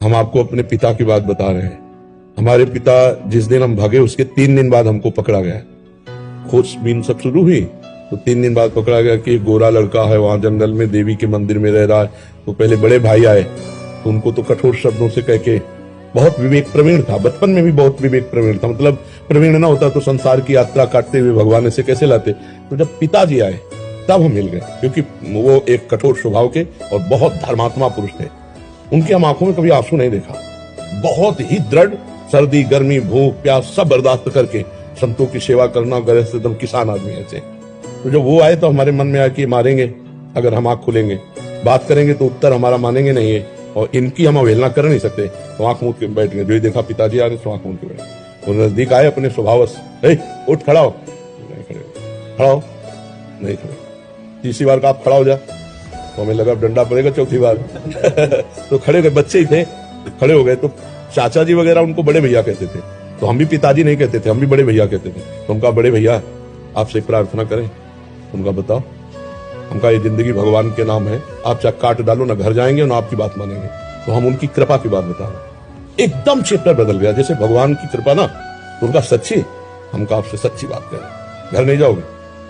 हम आपको अपने पिता की बात बता रहे हैं। हमारे पिता जिस दिन हम भागे उसके 3 दिन बाद हमको पकड़ा गया। खोजबीन सब शुरू हुई तो 3 दिन बाद पकड़ा गया कि एक गोरा लड़का है वहां जंगल में देवी के मंदिर में रह रहा है। तो पहले बड़े भाई आए तो उनको तो कठोर शब्दों से कह के, बहुत विवेक प्रवीण था, बचपन में भी बहुत विवेक प्रवीण था, मतलब प्रवीण ना होता तो संसार की यात्रा काटते हुए भगवान से कैसे लाते। तो जब पिताजी आए तब हम मिल गए, क्योंकि वो एक कठोर स्वभाव के और बहुत धर्मात्मा पुरुष थे। उनकी हम आंखों में कभी आंसू नहीं देखा। बहुत ही दृढ़, सर्दी गर्मी भूख प्यास सब बर्दाश्त करके संतों की सेवा करना, गरज से एकदम किसान आदमी ऐसे। तो जब वो आए तो हमारे मन में आया कि मारेंगे अगर हम आंख खुलेंगे, बात करेंगे तो उत्तर हमारा मानेंगे नहीं है, और इनकी हम अवहेलना कर नहीं सकते। तो आंख मूंद के बैठ गए। जो ही देखा पिताजी आ रहे तो आंख मूंद के बैठ। वो नजदीक आए अपने स्वभाव से, उठ खड़ा हो, नहीं खड़े, खड़ा हो, नहीं खड़े। तीसरी बार का आप खड़ा हो जा तो हमें लगा डंडा पड़ेगा, चौथी बार तो खड़े हो गए। बच्चे ही थे, खड़े हो गए। तो चाचा जी वगैरह उनको बड़े भैया कहते थे, तो हम भी पिताजी नहीं कहते थे, हम भी बड़े भैया कहते थे। तो हम कहा बड़े भैया आपसे एक प्रार्थना करें। उनका बताओ। हम कहा ये जिंदगी भगवान के नाम है, आप चाहे काट डालो ना घर जाएंगे ना आपकी बात मानेंगे। तो हम उनकी कृपा की बात बता रहे। एकदम चैप्टर बदल गया, जैसे भगवान की कृपा ना। तो उनका सच्ची, हम कहा आपसे सच्ची बात करें, घर नहीं जाओगे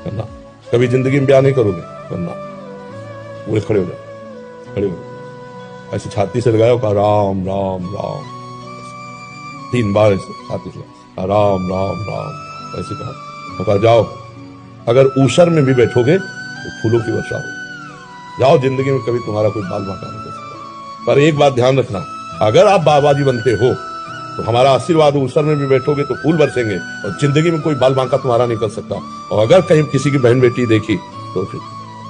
करना, कभी जिंदगी में ब्याह नहीं करोगे करना। बोले खड़े हो जाओ, खड़े हो जाओ। ऐसे छाती से लगाया, कहा राम राम राम, 3 बार ऐसे छाती से कहा राम राम राम, ऐसे कहा जाओ, अगर ऊसर में भी बैठोगे तो फूलों की वर्षा हो, जाओ, जिंदगी में कभी तुम्हारा कोई बाल बांका नहीं कर सकता। पर एक बात ध्यान रखना, अगर आप बाबा जी बनते हो तो हमारा आशीर्वाद, ऊसर में भी बैठोगे तो फूल बरसेंगे, और जिंदगी में कोई बाल बांका तुम्हारा नहीं कर सकता। और अगर कहीं किसी की बहन बेटी देखी तो फिर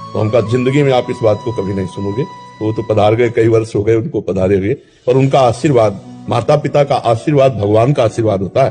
तो हमका जिंदगी में आप इस बात को कभी नहीं सुनोगे। तो वो तो पधार गए, कई वर्ष हो गए उनको पधारे हुए, पर उनका आशीर्वाद, माता पिता का आशीर्वाद भगवान का आशीर्वाद होता है।